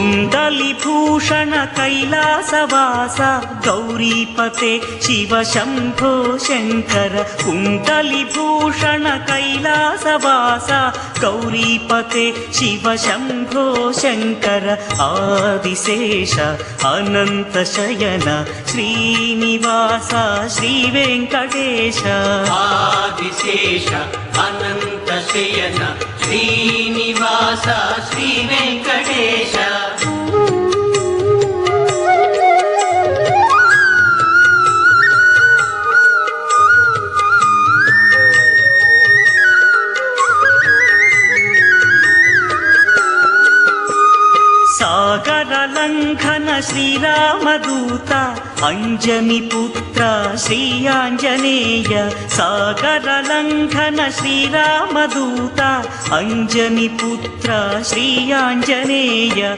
कुण्डलिभूषण कैलासवास गौरीपते Shiv Shambho Shankar कुण्डलिभूषण कैलासवास गौरीपते Shiv Shambho Shankar Adishesha अनन्तशयन Srinivas Sri Venkatesh Adishesha अनन्तशयन Srinivas Sri Venkatesh सागरलङ्घन श्रीरामदूत अञ्जनिपुत्र Shri Anjaneya सागरलङ्घन श्रीरामदूत अञ्जनिपुत्र Shri Anjaneya